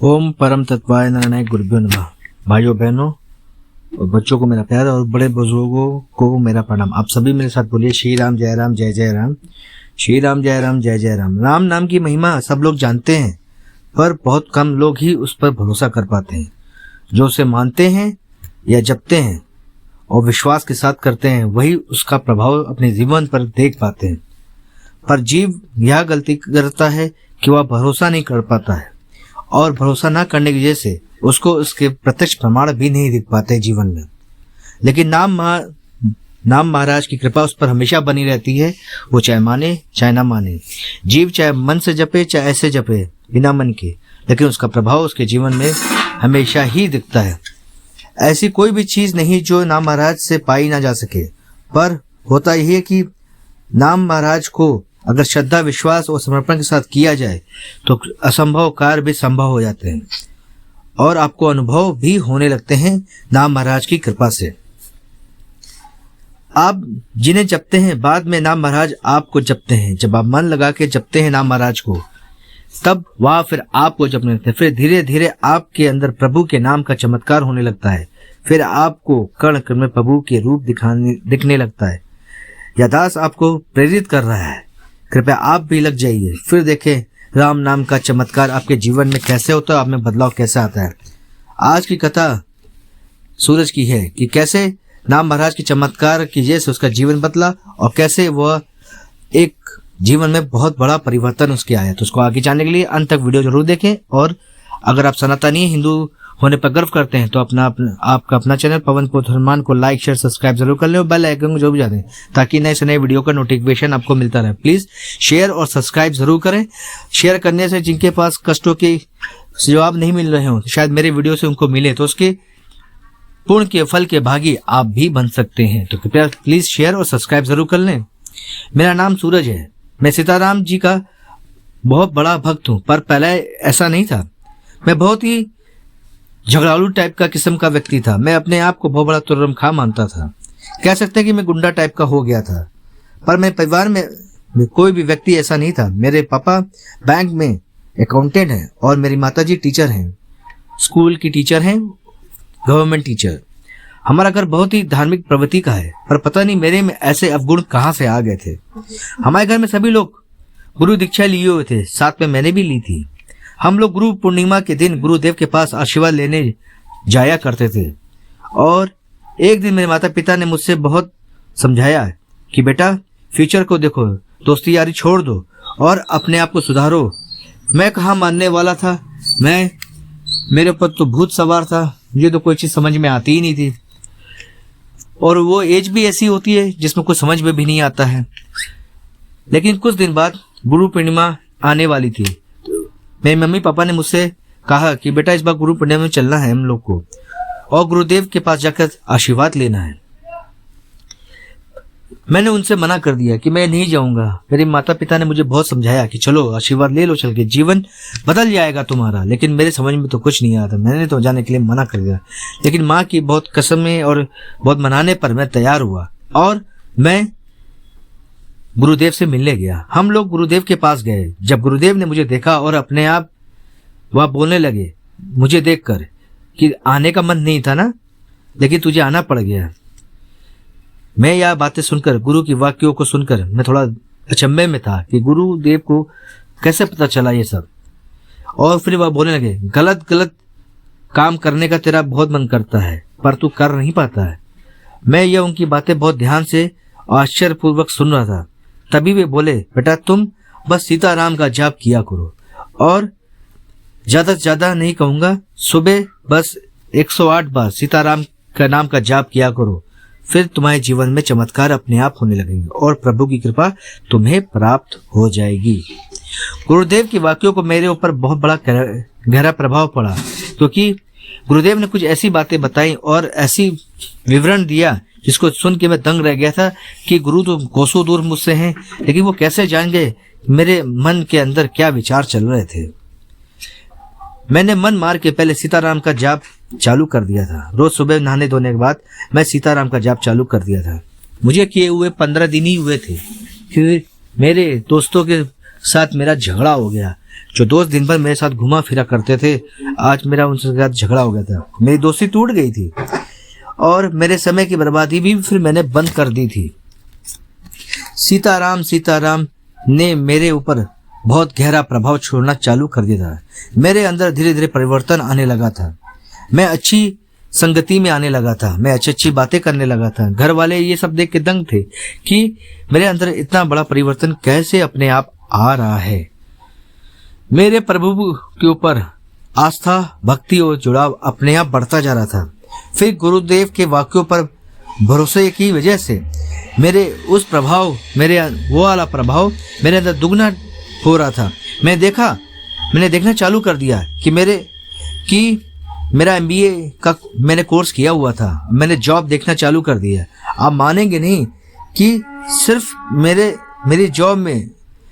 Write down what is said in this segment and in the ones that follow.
ओम परम तत्वाय नारायण गुरुभ्यो नमः। भाइयों बहनों और बच्चों को मेरा प्यार और बड़े बुजुर्गों को मेरा प्रणाम। आप सभी मेरे साथ बोलिए श्री राम जय राम जय जय राम। श्री राम जय राम जय जय राम। राम नाम की महिमा सब लोग जानते हैं, पर बहुत कम लोग ही उस पर भरोसा कर पाते हैं। जो उसे मानते हैं या जपते हैं और विश्वास के साथ करते हैं, वही उसका प्रभाव अपने जीवन पर देख पाते हैं। पर जीव यह गलती करता है कि वह भरोसा नहीं कर पाता है, और भरोसा न करने की वजह से उसको उसके प्रत्यक्ष प्रमाण भी नहीं दिख पाते जीवन में। लेकिन नाम महाराज की कृपा उस पर हमेशा बनी रहती है, वो चाहे माने चाहे ना माने। जीव चाहे मन से जपे चाहे ऐसे जपे बिना मन के, लेकिन उसका प्रभाव उसके जीवन में हमेशा ही दिखता है। ऐसी कोई भी चीज नहीं जो नाम महाराज से पाई ना जा सके, पर होता यही है कि नाम महाराज को अगर श्रद्धा विश्वास और समर्पण के साथ किया जाए तो असंभव कार्य भी संभव हो जाते हैं, और आपको अनुभव भी होने लगते हैं नाम महाराज की कृपा से। आप जिन्हें जपते हैं, बाद में नाम महाराज आपको जपते हैं। जब आप मन लगा के जपते हैं नाम महाराज को, तब वह फिर आपको जपने लगते हैं। फिर धीरे धीरे आपके अंदर प्रभु के नाम का चमत्कार होने लगता है। फिर आपको कण कण में प्रभु के रूप दिखने लगता है। यह दास आपको प्रेरित कर रहा है, कृपया आप भी लग जाइए। फिर देखें राम नाम का चमत्कार आपके जीवन में कैसे होता है, आप में बदलाव कैसे आता है। आज की कथा सूरज की है कि कैसे नाम महाराज की चमत्कार की वजह से उसका जीवन बदला और कैसे वह एक जीवन में बहुत बड़ा परिवर्तन उसके आया। तो उसको आगे जानने के लिए अंत तक वीडियो जरूर देखें। और अगर आप सनातनी हिंदू होने पर गर्व करते हैं तो आपका अपना चैनल पवन पुत्र हनुमान को लाइक शेयर सब्सक्राइब जरूर कर लें और बेल आइकन को जरूर बजा दें, ताकि नए से नए वीडियो का नोटिफिकेशन आपको मिलता रहे। प्लीज शेयर और सब्सक्राइब जरूर करें। शेयर करने से जिनके पास कष्टों के जवाब नहीं मिल रहे हो, शायद मेरे वीडियो से उनको मिले, तो उसके पुण्य के फल के भागी आप भी बन सकते हैं। तो कृपया प्लीज शेयर और सब्सक्राइब जरूर कर लें। मेरा नाम सूरज है। मैं सीताराम जी का बहुत बड़ा भक्त हूँ, पर पहले ऐसा नहीं था। मैं बहुत ही झगड़ालू टाइप का किस्म का व्यक्ति था। मैं अपने आप को बहुत बड़ा तुर्रमखा मानता था। कह सकते हैं कि मैं गुंडा टाइप का हो गया था। पर मेरे परिवार में कोई भी व्यक्ति ऐसा नहीं था। मेरे पापा बैंक में अकाउंटेंट हैं और मेरी माताजी टीचर हैं, स्कूल की टीचर हैं, गवर्नमेंट टीचर। हमारा घर बहुत ही धार्मिक प्रवृत्ति का है, पर पता नहीं मेरे में ऐसे अवगुण कहाँ से आ गए थे। हमारे घर में सभी लोग गुरु दीक्षा लिए हुए थे, साथ में मैंने भी ली थी। हम लोग गुरु पूर्णिमा के दिन गुरुदेव के पास आशीर्वाद लेने जाया करते थे। और एक दिन मेरे माता पिता ने मुझसे बहुत समझाया कि बेटा फ्यूचर को देखो, दोस्ती यारी छोड़ दो और अपने आप को सुधारो। मैं कहाँ मानने वाला था। मेरे ऊपर तो भूत सवार था। मुझे तो कोई चीज़ समझ में आती ही नहीं थी, और वो एज भी ऐसी होती है जिसमें कुछ समझ में भी नहीं आता है। लेकिन कुछ दिन बाद गुरु पूर्णिमा आने वाली थी। मेरे मम्मी पापा ने मुझसे कहा कि बेटा इस बार गुरु पूर्णिमा में चलना है हम लोग को, और गुरुदेव के पास जाकर आशीर्वाद लेना है। मैंने उनसे मना कर दिया कि मैं नहीं जाऊंगा। मेरे माता पिता ने मुझे बहुत समझाया कि चलो आशीर्वाद ले लो, चल के जीवन बदल जाएगा तुम्हारा। लेकिन मेरे समझ में तो कुछ नहीं आता। मैंने तो जाने के लिए मना कर दिया। लेकिन माँ की बहुत कसमें और बहुत मनाने पर मैं तैयार हुआ और मैं गुरुदेव से मिलने गया। हम लोग गुरुदेव के पास गए। जब गुरुदेव ने मुझे देखा और अपने आप वह बोलने लगे मुझे देखकर कि आने का मन नहीं था ना, लेकिन तुझे आना पड़ गया। मैं यह बातें सुनकर, गुरु की वाक्यों को सुनकर मैं थोड़ा अचंभे में था कि गुरुदेव को कैसे पता चला ये सब। और फिर वह बोलने लगे गलत काम करने का तेरा बहुत मन करता है, पर तू कर नहीं पाता है। मैं यह उनकी बातें बहुत ध्यान से आश्चर्यपूर्वक सुन रहा था। तभी वे बोले बेटा तुम बस सीताराम का जाप किया करो, और ज्यादा से ज्यादा नहीं कहूंगा, सुबह बस 108 बार सीताराम का नाम का जाप किया करो। फिर तुम्हारे जीवन में चमत्कार अपने आप होने लगेंगे और प्रभु की कृपा तुम्हें प्राप्त हो जाएगी। गुरुदेव की वाक्यों को मेरे ऊपर बहुत बड़ा गहरा प्रभाव पड़ा, क्योंकि गुरुदेव ने कुछ ऐसी बातें बताई और ऐसी विवरण दिया जिसको सुन के मैं दंग रह गया था कि गुरु तो कोसों दूर मुझसे हैं, लेकिन वो कैसे जान गए मेरे मन के अंदर क्या विचार चल रहे थे। मैंने मन मार के पहले सीताराम का जाप चालू कर दिया था। रोज सुबह नहाने धोने के बाद मैं सीताराम का जाप चालू कर दिया था। मुझे किए हुए 15 दिन ही हुए थे, फिर मेरे दोस्तों के साथ मेरा झगड़ा हो गया। जो दोस्त दिन भर मेरे साथ घुमा फिरा करते थे, आज मेरा उनसे साथ झगड़ा हो गया था। मेरी दोस्ती टूट गई थी और मेरे समय की बर्बादी भी फिर मैंने बंद कर दी थी। सीताराम ने मेरे ऊपर बहुत गहरा प्रभाव छोड़ना चालू कर दिया था। मेरे अंदर धीरे धीरे परिवर्तन आने लगा था। मैं अच्छी संगति में आने लगा था, मैं अच्छी अच्छी बातें करने लगा था। घर वाले ये सब देख के दंग थे कि मेरे अंदर इतना बड़ा परिवर्तन कैसे अपने आप आ रहा है। मेरे प्रभु के ऊपर आस्था, भक्ति और जुड़ाव अपने आप बढ़ता जा रहा था। फिर गुरुदेव के वाक्यों पर भरोसे की वजह से मेरे वो वाला प्रभाव मेरे अंदर दुगना हो रहा था। मैंने देखना चालू कर दिया कि मेरा MBA का मैंने कोर्स किया हुआ था। मैंने जॉब देखना चालू कर दिया। आप मानेंगे नहीं कि सिर्फ मेरी जॉब में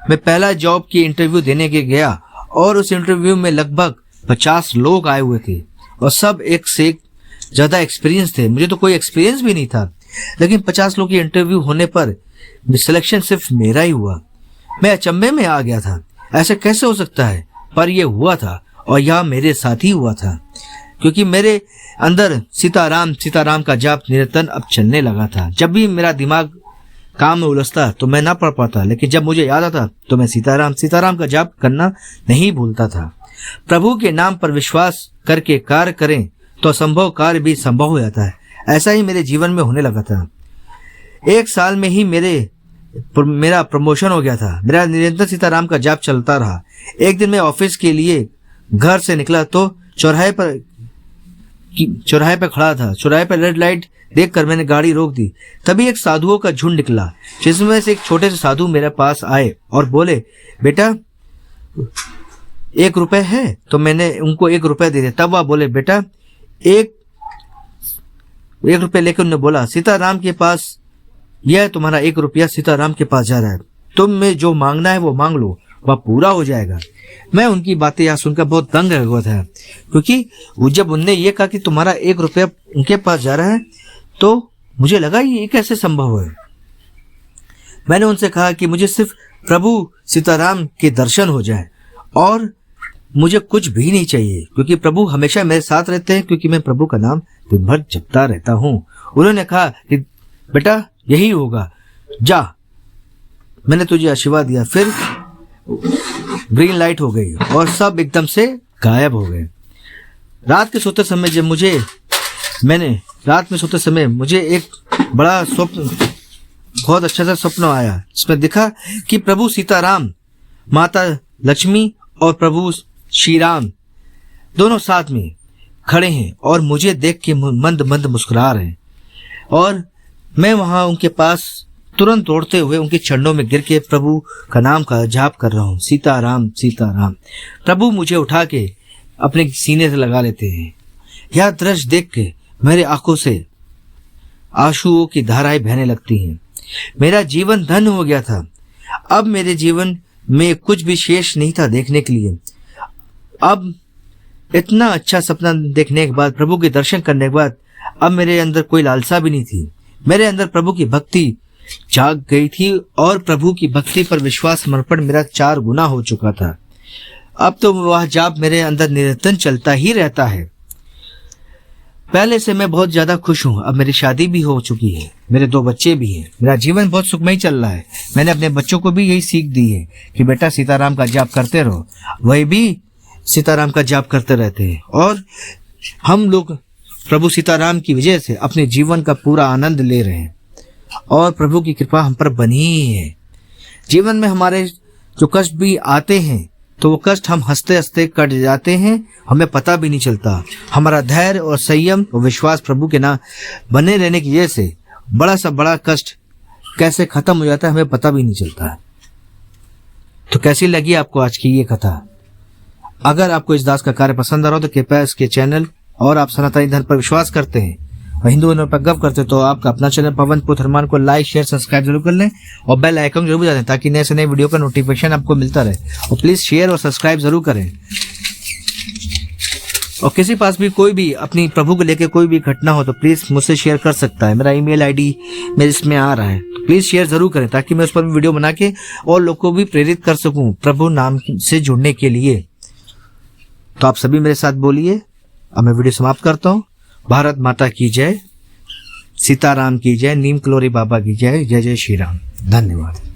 मैं पहला जॉब की इंटरव्यू देने के गया और उस इंटरव्यू में लगभग 50 लोग आए हुए थे और सब एक से एक ज़्यादा एक्सपीरियंस थे। मुझे तो कोई एक्सपीरियंस भी नहीं था, लेकिन 50 लोग की इंटरव्यू होने पर सिलेक्शन सिर्फ मेरा ही हुआ। मैं अचंभे में आ गया था, ऐसा कैसे हो सकता है? पर यह हुआ था और यह मेरे साथ ही हुआ था, क्योंकि मेरे अंदर सीताराम का जाप निरंतर अब चलने लगा था। जब भी मेरा दिमाग काम में उलझता तो मैं ना पढ़ पाता, लेकिन जब मुझे याद आता तो मैं सीताराम का जाप करना नहीं भूलता था। प्रभु के नाम पर विश्वास करके कार्य करें तो असंभव कार्य भी संभव हो जाता है। ऐसा ही मेरे जीवन में होने लगा था। 1 साल में ही मेरा प्रमोशन हो गया था। मेरा निरंतर सीताराम का जाप चलता रहा। एक दिन मैं ऑफिस के लिए घर से निकला तो चौराहे पर खड़ा था। चौराहे पर रेड लाइट देखकर मैंने गाड़ी रोक दी। तभी एक साधुओं का झुंड निकला, जिसमें से एक छोटे से साधु मेरे पास आए और बोले, बेटा 1 रुपए है? तो मैंने उनको 1 रुपए दे दिया। तब वह बोले, बेटा एक रुपए लेकर उन्होंने बोला, सीताराम के पास, यह तुम्हारा 1 रुपया सीताराम के पास जा रहा है, तुम में जो मांगना है वो मांग लो, वह पूरा हो जाएगा। मैं उनकी बातें यहाँ सुनकर बहुत दंग रह गया था, क्योंकि जब उनने ये कहा कि तुम्हारा 1 रुपया उनके पास जा रहा है तो मुझे लगा ये कैसे संभव है। मैंने उनसे कहा कि मुझे सिर्फ प्रभु सीताराम के दर्शन हो जाए और मुझे कुछ भी नहीं चाहिए, क्योंकि प्रभु हमेशा मेरे साथ रहते हैं, क्योंकि मैं प्रभु का नाम दिन भर जपता रहता हूँ। उन्होंने कहा कि बेटा यही होगा, जा, मैंने तुझे आशीर्वाद दिया। फिर ग्रीन लाइट हो गई और सब एकदम से गायब हो गए। रात में सोते समय मुझे एक बड़ा स्वप्न, बहुत अच्छा सा स्वप्न आया, जिसमें दिखा कि प्रभु सीताराम, माता लक्ष्मी और प्रभु श्री राम दोनों साथ में खड़े हैं और मुझे देख के मंद मंद मुस्कुरा रहे हैं। और मैं वहां उनके पास तुरंत दौड़ते हुए उनके चरणों में गिर के प्रभु का नाम का जाप कर रहा हूँ, सीताराम सीताराम। प्रभु मुझे उठा के अपने सीने से लगा लेते हैं। यह दृश्य देख के मेरे आंखों से आंसुओं की धाराएं बहने लगती हैं। मेरा जीवन धन्य हो गया था। अब मेरे जीवन में कुछ भी शेष नहीं था देखने के लिए। अब इतना अच्छा सपना देखने के बाद, प्रभु के दर्शन करने के बाद, अब मेरे अंदर कोई लालसा भी नहीं थी। मेरे अंदर प्रभु की भक्ति जाग गई थी और प्रभु की भक्ति पर विश्वास समर्पण मेरा 4 गुना हो चुका था। अब तो वह जाप मेरे अंदर निरंतर चलता ही रहता है। पहले से मैं बहुत ज्यादा खुश हूँ। अब मेरी शादी भी हो चुकी है, मेरे 2 बच्चे भी हैं, मेरा जीवन बहुत सुखमय चल रहा है। मैंने अपने बच्चों को भी यही सीख दी है कि बेटा सीताराम का जाप करते रहो। वही भी सीताराम का जाप करते रहते हैं और हम लोग प्रभु सीताराम की वजह से अपने जीवन का पूरा आनंद ले रहे हैं और प्रभु की कृपा हम पर बनी ही है। जीवन में हमारे जो कष्ट भी आते हैं तो वो कष्ट हम हंसते हंसते कट जाते हैं, हमें पता भी नहीं चलता। हमारा धैर्य और संयम और विश्वास प्रभु के नाम बने रहने की वजह से बड़ा सा बड़ा कष्ट कैसे खत्म हो जाता है हमें पता भी नहीं चलता। तो कैसी लगी आपको आज की ये कथा? अगर आपको इस दास का कार्य पसंद आ रहा हो तो कृपया इसके चैनल, और आप सनातनी धर्म पर विश्वास करते हैं और हिंदू धर्म पर गर्व करते हैं तो आपका अपना चैनल पवन पुत्र हनुमान को लाइक शेयर सब्सक्राइब जरूर कर लें और बेल आइकन जरूर बजा दें, ताकि नए से नए वीडियो का नोटिफिकेशन आपको मिलता रहे। और प्लीज शेयर और सब्सक्राइब जरूर करें। और किसी पास भी कोई भी अपनी प्रभु को लेकर कोई भी घटना हो तो प्लीज मुझसे शेयर कर सकता है। मेरा ईमेल आईडी मेरे इसमें आ रहा है। प्लीज शेयर जरूर करें ताकि मैं उस पर वीडियो बना के और लोग को भी प्रेरित कर सकूं प्रभु नाम से जुड़ने के लिए। तो आप सभी मेरे साथ बोलिए। अब मैं वीडियो समाप्त करता हूं। भारत माता की जय, सीताराम की जय, नीम कलोरी बाबा की जय, जय जय श्री राम। धन्यवाद।